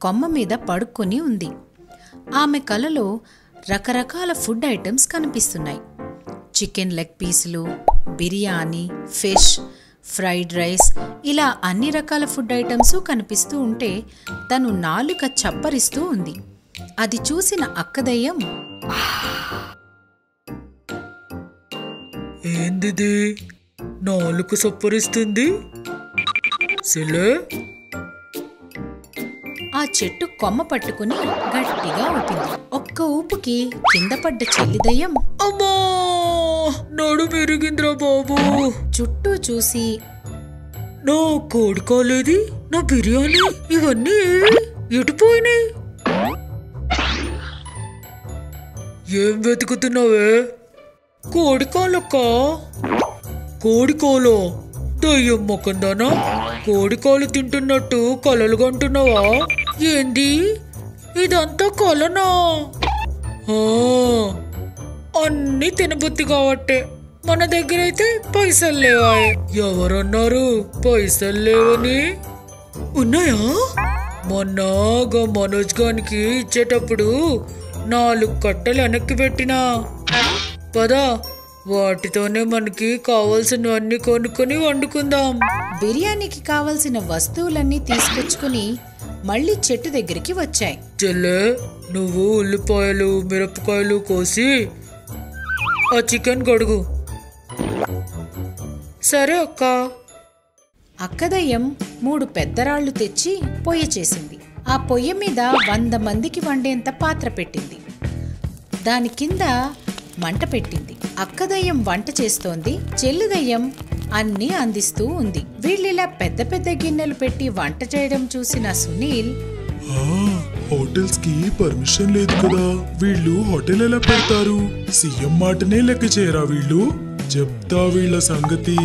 కొమ్మ మీద పడుకొని ఉంది. ఆమె కలలో రకరకాల ఫుడ్ ఐటమ్స్ కనిపిస్తున్నాయి. చికెన్ లెగ్ పీసులు, బిర్యానీ, ఫిష్, ఫ్రైడ్ రైస్, ఇలా అన్ని రకాల ఫుడ్ ఐటమ్స్ కనిపిస్తూ ఉంటే తను నాలుక చప్పరిస్తూ ఉంది. అది చూసిన అక్కదయ్యం, ఏందిది నాలుక చప్పరిస్తుంది? సిలే ఆ చెట్టు కొమ్మ పట్టుకుని గట్టిగా ఊపింది. ఒక్క ఊపుకి కింద పడ్డ చెల్లిదయ్యం, అమ్మా నడు పెరిగిందిరా బాబు. చుట్టూ చూసి, నా కోడి కాలేది, నా బిర్యానీ, ఇవన్నీ ఎటుపోయినాయి? ఏం వెతుకుతున్నావే? కోడికాలక్క. కోడికాలో? దయ్యం మొకందానా, కోడికాలు తింటున్నట్టు కలలు కంటున్నావా ఏంది? ఇదంతా కలనా? అన్నీ తినబుద్ధి కాబట్టే. మన దగ్గర అయితే పైసలు లేవా? ఎవరన్నారు పైసలు లేవని? ఉన్నాయా? మొన్నగా మనోజ్ గానికి ఇచ్చేటప్పుడు 4 కట్టలు వెనక్కి పెట్టినా. పదా, వాటితోనే మనకి కావాల్సినవన్నీ కొనుక్కొని వండుకుందాం. బిర్యానీకి కావలసిన వస్తువులన్నీ తీసుకొచ్చుకుని మళ్ళీ చెట్టు దగ్గరికి వచ్చాయి. చెల్లె, నువ్వు ఉల్లిపాయలు, మిరపకాయలు కోసి ఆ చికెన్ కడుగు. సరే అక్క. అక్కదయ్యం 3 పెద్దరాళ్లు తెచ్చి పొయ్య చేసింది. ఆ పొయ్య మీద 100 మందికి వండేంత పాత్ర పెట్టింది. దాని కింద మంట పెట్టింది. అక్కదయ్యం వంట చేస్తోంది, చెల్లిదయ్యం అన్నీ అందిస్తూ ఉంది. వీళ్ళిలా పెద్ద పెద్ద గిన్నెలు పెట్టి వంట చేయడం చూసిన సునీల్, హోటల్స్ కి పర్మిషన్ లేదు కదా, వీళ్ళు హోటల్ ఎలా పెడతారు? సీఎం మాటనే లెక్క చేయరా వీళ్ళు? చెప్తా వీళ్ళ సంగతి.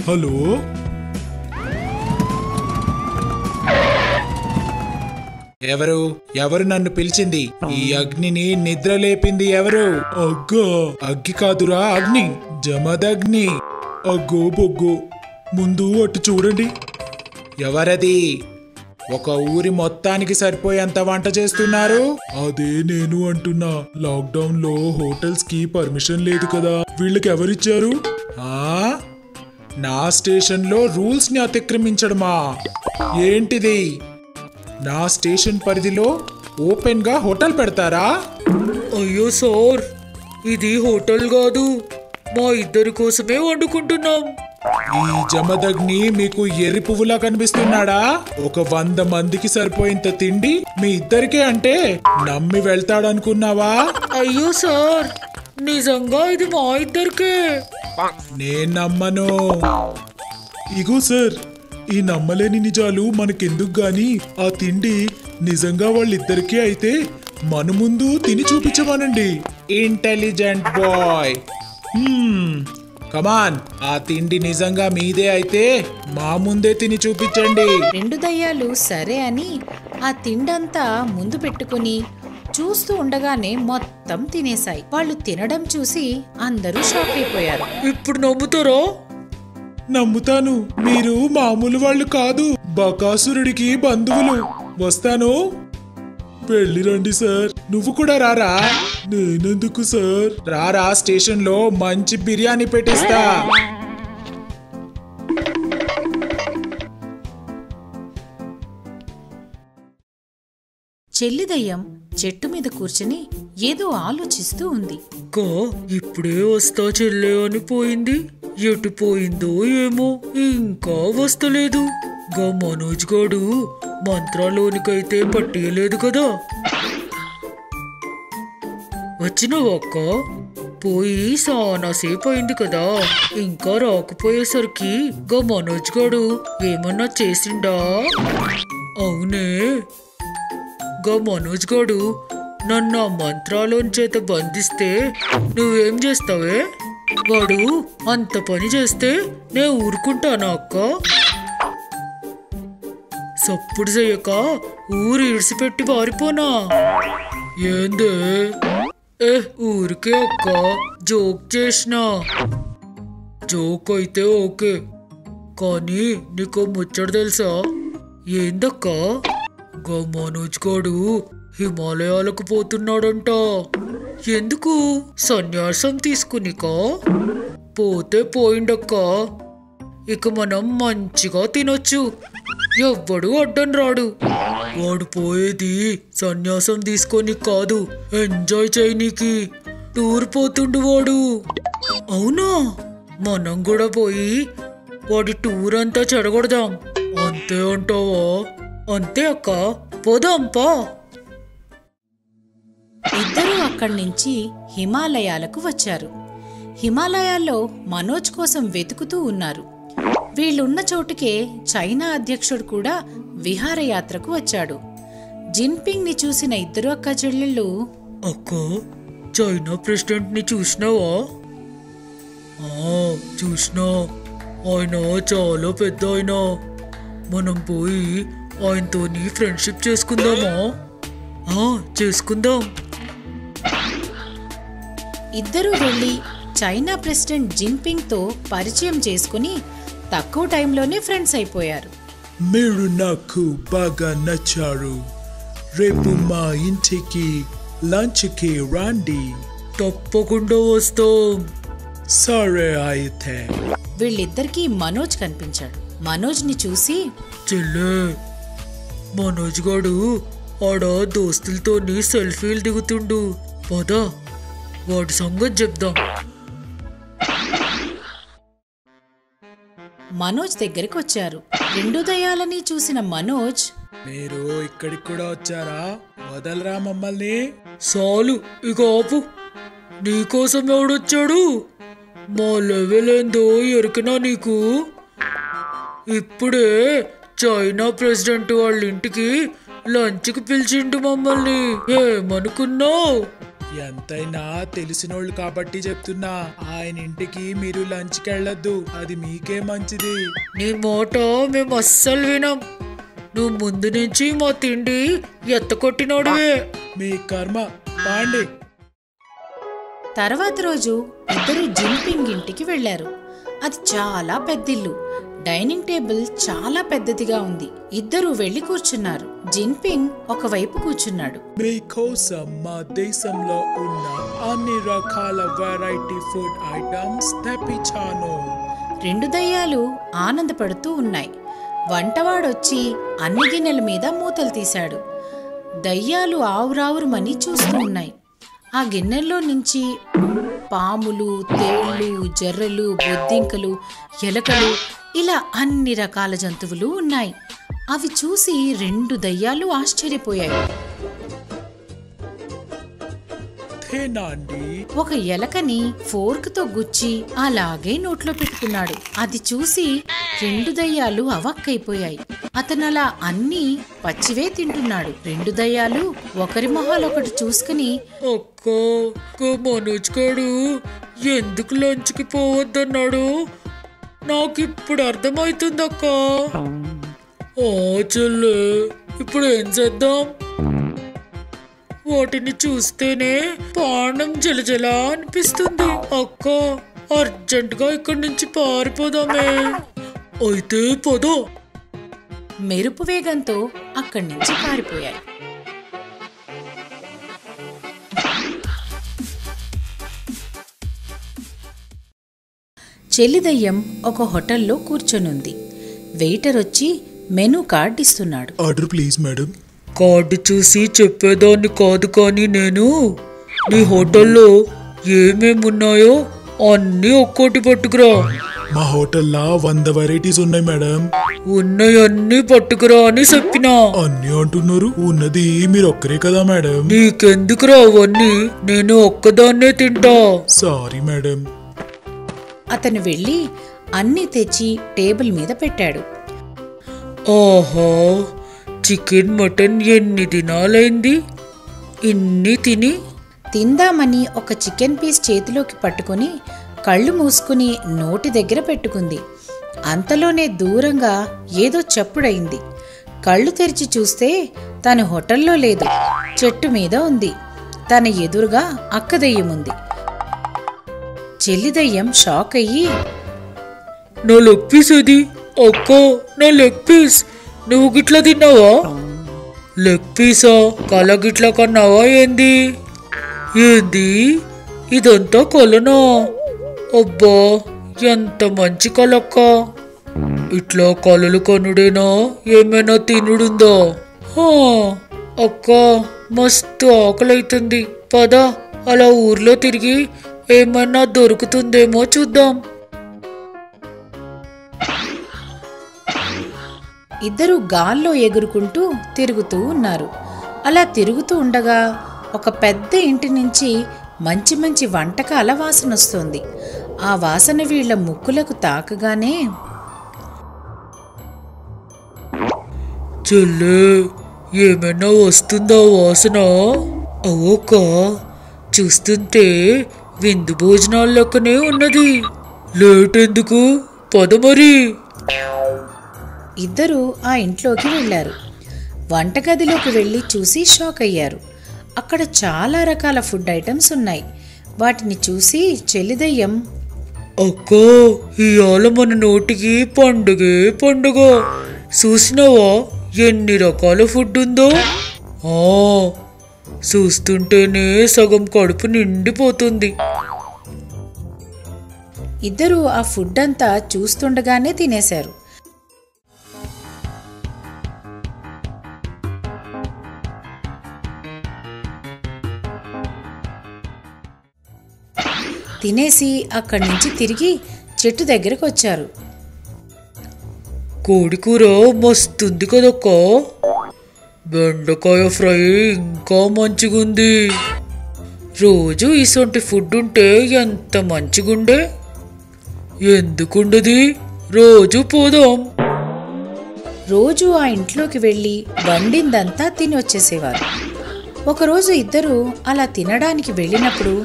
హలో, ఎవరు నన్ను పిలిచింది? ఈ అగ్నిని నిద్ర లేపింది ఎవరు? అగ్గి కాదురా, అగ్ని, జమదగ్ని. అగ్గో బొగ్గో, ముందు అటు చూడండి. ఎవరది? ఒక ఊరి మొత్తానికి సరిపోయేంత వంట చేస్తున్నారు. అదే నేను అంటున్నా, లాక్డౌన్ లో హోటల్స్ కి పర్మిషన్ లేదు కదా, వీళ్ళకి ఎవరిచ్చారు? నా స్టేషన్ లో రూల్స్ ని అతిక్రమించడమా? ఏంటిది? నా స్టేషన్ పరిధిలో ఓపెన్ గా హోటల్ పెడతారా? అయ్యో సార్, ఇది హోటల్ కాదు, మా ఇద్దరి కోసమే వండుకుంటున్నాం. ఈ జమదగ్ని మీకు ఎర్రి పువ్వులా కనిపిస్తున్నాడా? ఒక 100 మందికి సరిపోయేంత తిండి మీ ఇద్దరికే అంటే నమ్మి వెళ్తాడనుకున్నావా? అయ్యో సార్, నిజంగా ఇది మా ఇద్దరికే. నేను నమ్మను. ఇగో సార్, ఈ నమ్మలేని నిజాలు మనకెందుకు గాని, ఆ తిండి నిజంగా వాళ్ళిద్దరికీ అయితే మన ముందు తిని చూపించమనండి. Intelligent boy. కమాన్, ఆ తిండి నిజంగా మీదే అయితే మా ముందే తిని చూపించండి. 2 దయ్యాలు సరే అని ఆ తిండంతా ముందు పెట్టుకుని చూస్తూ ఉండగానే మొత్తం తినేశాయి. వాళ్ళు తినడం చూసి అందరూ షాక్ అయిపోయారు. ఇప్పుడు నమ్ముతారా? నమ్ముతాను, మీరు మామూలు వాళ్ళు కాదు, బకాసురుడికి బంధువులు. వస్తాను. వెళ్ళిరండి సార్. నువ్వు కూడా రారా? నేనెందుకు సార్? రారా, స్టేషన్ లో మంచి బిర్యానీ పెట్టిస్తా. చెల్లిదయ్యం చెట్టు మీద కూర్చుని ఏదో ఆలోచిస్తూ ఉంది. ఇప్పుడే వస్తా చెల్లె అని పోయింది, ఎటు పోయిందో ఏమో, ఇంకా వస్తలేదు. గా మనోజ్ గాడు మంత్రాలోనికైతే పట్టేయలేదు కదా. వచ్చినావా అక్క? పోయి సానాసేపు అయింది కదా, ఇంకా రాకపోయేసరికి గా మనోజ్ గాడు ఏమన్నా చేసిండా? అవునే, గా మనోజ్ గాడు నన్ను ఆ మంత్రాలోని చేత బంధిస్తే నువ్వేం చేస్తావే? వాడు అంత పని చేస్తే నే ఊరుకుంటానా అక్క? సప్పుడు చెయ్యక ఊరు ఇడిసిపెట్టి పారిపోనా? ఏందే? ఊరికే అక్క, జోక్ చేసినా. జోక్ అయితే ఓకే, కానీ నీకో ముచ్చట తెలుసా? ఏందక్క మనోజ్ గాడు హిమాలయాలకు పోతున్నాడంట. ఎందుకు? సన్యాసం తీసుకునికా? పోతే పోయిండక్క. ఇక మనం మంచిగా తినొచ్చు. ఎవ్వడు అడ్డం రాడు. వాడు పోయేది సన్యాసం తీసుకొని కాదు, ఎంజాయ్ చేయనీకి. టూర్ పోతుండు వాడు. అవునా? మనం కూడా పోయి వాడి టూర్ అంతా చెడగొడదాం. అంతే అంటావా? అంతే అక్క, పోదాంపా. ఇద్దరూ అక్కడి నుంచి హిమాలయాలకు వచ్చారు. హిమాలయాల్లో మనోజ్ కోసం వెతుకుతూ ఉన్నారు. వీళ్ళున్న చోటుకే చైనా అధ్యక్షుడు కూడా విహారయాత్రకు వచ్చాడు. జిన్పింగ్ ని చూసిన ఇద్దరు అక్క చెల్లెళ్ళు, అక్క చైనా ప్రెసిడెంట్ ని చూసినావా? చూసినా. ఆయన చాలా పెద్ద ఆయన. మనం పోయి ఆయనతోని ఫ్రెండ్షిప్ చేసుకుందామా? చేసుకుందాం. ఇద్దరూ వెళ్ళి చైనా ప్రెసిడెంట్ జిన్పింగ్ తో పరిచయం చేసుకుని తక్కువ టైంలోనే ఫ్రెండ్స్ అయిపోయారు. మీరు నాకు బాగా నచ్చారు. రేపు మా ఇంటికి లంచ్కి రండి. తప్పకుండా వస్తాం. సరే అయితే. వీళ్ళిద్దరికీ మనోజ్ కనిపించాడు. మనోజ్ ని చూసి, చెల్లె, మనోజ్ గాడు ఆడ దోస్తులతోని సెల్ఫీలు దిగుతుండు. పద, వాడి సంగతి చెప్దాం. మనోజ్ దగ్గరికి వచ్చారు. రెండు దయ్యాలని చూసిన మనోజ్, మీరు ఇక్కడికి కూడా వచ్చారా? వదలరా మమ్మల్ని. చాలు, ఇక ఆపు. నీకోసం ఎవడొచ్చాడు? మా లెవెల్ ఏందో ఎరికినా నీకు? ఇప్పుడే చైనా ప్రెసిడెంట్ వాళ్ళ ఇంటికి లంచ్కి పిలిచిండు మమ్మల్ని. ఏమనుకున్నావు? ఎంతైనా తెలిసినోళ్ళు కాబట్టి చెప్తున్నా, ఆయన ఇంటికి మీరు లంచ్కి వెళ్ళొద్దు. అది మీకే మంచిది. నీ మాట మేము అస్సలు వినాం. నువ్వు ముందు నుంచి మా తిండి ఎత్తకొట్టినోడువే. మీ కర్మ పాండి. తర్వాత రోజు ఇద్దరు జిన్పింగ్ ఇంటికి వెళ్లారు. అది చాలా పెద్దిల్లు. డైనింగ్ టేబుల్ చాలా పెద్దదిగా ఉంది. ఇద్దరూ వెళ్లి కూర్చున్నారు. జిన్పింగ్ ఒకవైపు కూర్చున్నాడు. మీకోసం మా దేశంలో ఉన్న అన్ని రకాల వెరైటీ ఫుడ్ ఐటమ్స్ తెప్పించాను. రెండు దయ్యాలు ఆనందపడుతూ ఉన్నాయి. వంటవాడొచ్చి అన్ని గిన్నెల మీద మూతలు తీశాడు. దయ్యాలు ఆవురావురుమని చూస్తూ ఉన్నాయి. ఆ గిన్నెల్లో నుంచి పాములు, తేళ్లు, జర్రెలు, బొద్దింకలు, ఎలకలు, ఇలా అన్ని రకాల జంతువులు ఉన్నాయి. అవి చూసి రెండు దయ్యాలు ఆశ్చర్యపోయాయి. తినండి. ఒక ఎలకని ఫోర్క్తో గుచ్చి అలాగే నోట్లో పెట్టుకున్నాడు. అది చూసి రెండు దయ్యాలు అవక్కైపోయాయి. అతనలా అన్నీ పచ్చివే తింటున్నాడు. రెండు దయ్యాలు ఒకరి మొహాలొకటి చూసుకుని, అక్క, మనోజ్ గాడు ఎందుకు లంచ్కి పోవద్దన్నాడు? నాకిప్పుడు అర్థమవుతుందక్క. చెల్లె, ఇప్పుడు ఏం చేద్దాం? వాటిని చూస్తేనే ప్రాణం జలజలా అనిపిస్తుంది. అక్క, అర్జెంటుగా ఇక్కడి నుంచి పారిపోదామే. అయితే పదో. మెరుపు వేగంతో అక్కడి నుంచి పారిపోయాయి. చెల్లిదయ్యం ఒక హోటల్లో కూర్చొనుంది. వెయిటర్ వచ్చి మెనూ కార్డ్ ఇస్తున్నాడు. Order please madam. కార్డు చూసి చెప్పేదాన్ని కాదు, కానీ నేను నీ హోటల్లో ఏమేమున్నాయో అన్నీ ఒక్కోటి పట్టుకురా. మా హోటల్లో 100 వెరైటీస్ ఉన్నాయి మేడం. ఉన్నాయన్నీ పట్టుకురా అని చెప్పినా. అన్ని అంటున్నారు, ఉన్నది మీరు ఒక్కరే కదా మేడం. నీకెందుకురా అవన్నీ? నేను ఒక్కదాన్నే తింటా. Sorry madam. అతను వెళ్ళి అన్నీ తెచ్చి టేబుల్ మీద పెట్టాడు. ఆహా, చికెన్ మటన్ ఎన్ని దినాలైంది ఇన్ని తిని. తిందామని ఒక చికెన్ పీస్ చేతిలోకి పట్టుకుని కళ్ళు మూసుకుని నోటి దగ్గర పెట్టుకుంది. అంతలోనే దూరంగా ఏదో చప్పుడైంది. కళ్ళు తెరిచి చూస్తే తను హోటల్లో లేదు, చెట్టు మీద ఉంది. తన ఎదురుగా అక్కదయ్యముంది. చెల్లిదయ్యం షాక్ అయ్యి, నా లెగ్ పీస్ అది. అక్క, నా లెగ్ పీస్ నువ్వు గిట్లా తిన్నావా? లెగ్ పీసా కల గిట్లా కన్నావా ఏంది? ఏంది ఇదంతా కొలనా? అబ్బా ఎంత మంచి కలక్క! ఇట్లా కలలు కొనుడేనా ఏమైనా తినుడుందా? అక్క మస్తు ఆకలైతుంది, పద అలా ఊర్లో తిరిగి ఏమన్నా దొరుకుతుందేమో చూద్దాం. ఇద్దరు గాల్లో ఎగురుకుంటూ తిరుగుతూ ఉన్నారు. అలా తిరుగుతూ ఉండగా ఒక పెద్ద ఇంటి నుంచి మంచి మంచి వంటకాల వాసన వస్తుంది. ఆ వాసన వీళ్ల ముక్కులకు తాకగానే, చెల్లే ఏమైనా వస్తుందా వాసన? అవోక చూస్తుంటే విందు భోజనాల లెక్కనే ఉన్నది. లేట్ ఎందుకు, పద మరి. ఇద్దరూ ఆ ఇంట్లోకి వెళ్ళారు. వంటగదిలోకి వెళ్ళి చూసి షాక్ అయ్యారు. అక్కడ చాలా రకాల ఫుడ్ ఐటమ్స్ ఉన్నాయి. వాటిని చూసి చెల్లిదయ్యం, అక్క ఇవాళ మన నోటికి పండుగే పండుగ. చూసినావా ఎన్ని రకాల ఫుడ్ ఉందో? చూస్తుంటేనే సగం కడుపు నిండిపోతుంది. ఇద్దరూ ఆ ఫుడ్ అంతా చూస్తుండగానే తినేశారు. తినేసి అక్కడి నుంచి తిరిగి చెట్టు దగ్గరకు వచ్చారు. కోడికూర మస్తుంది కదక్క, బెండకాయ ఫ్రై ఇంకా మంచిగుంది. రోజు ఇసొంటి ఫుడ్ ఉంటే ఎంత మంచిగుండే. ఎందుకుండది, రోజు పోదాం. రోజు ఆ ఇంట్లోకి వెళ్ళి వండిందంతా తిని వచ్చేసేవారు. ఒకరోజు ఇద్దరు అలా తినడానికి వెళ్ళినప్పుడు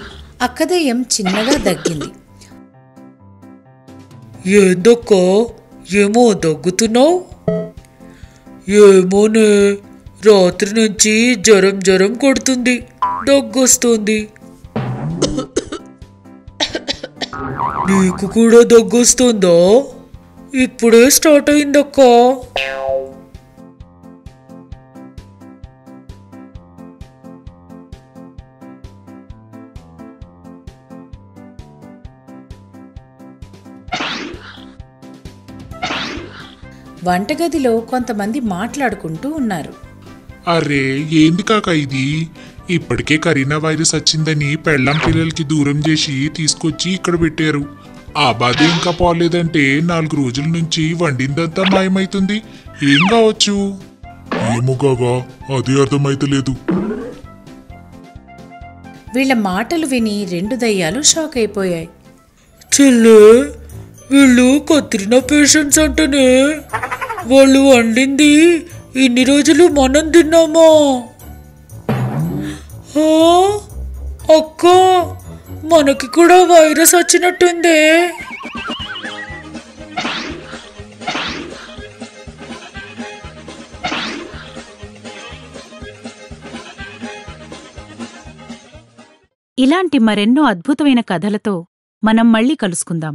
అక్కదయ్యం చిన్నగా దగ్గింది. ఏందక్క ఏమో దగ్గుతున్నావు? ఏమోనే, రాత్రి నుంచి జ్వరం జ్వరం కొడుతుంది, దగ్గొస్తుంది. నీకు కూడా దగ్గొస్తుందా? ఇప్పుడే స్టార్ట్ అయిందక్క. వంటగదిలో కొంతమంది మాట్లాడుకుంటూ ఉన్నారు. అరే ఏంది కాక ఇది? ఇప్పటికే కరోనా వైరస్ వచ్చిందని పెళ్ళాం పిల్లలకి దూరం చేసి తీసుకొచ్చి ఇక్కడ పెట్టారు. ఆ బాధ ఇంకా పోలేదంటే 4 రోజుల నుంచి వండిందంతా మాయమైతుంది. ఏం కావచ్చు? ఏమో కాగా, అది అర్థమైతలేదు. వీళ్ళ మాటలు విని 2 దయ్యాలు షాక్ అయిపోయాయి. చెల్లె వీళ్ళు కత్తిరిన పేషెంట్స్ అంటేనే, వాళ్ళు వండింది ఇన్ని రోజులు మనం తిన్నామా? అక్క మనకి కూడా వైరస్ వచ్చినట్టుందే. ఇలాంటి మరెన్నో అద్భుతమైన కథలతో మనం మళ్ళీ కలుసుకుందాం.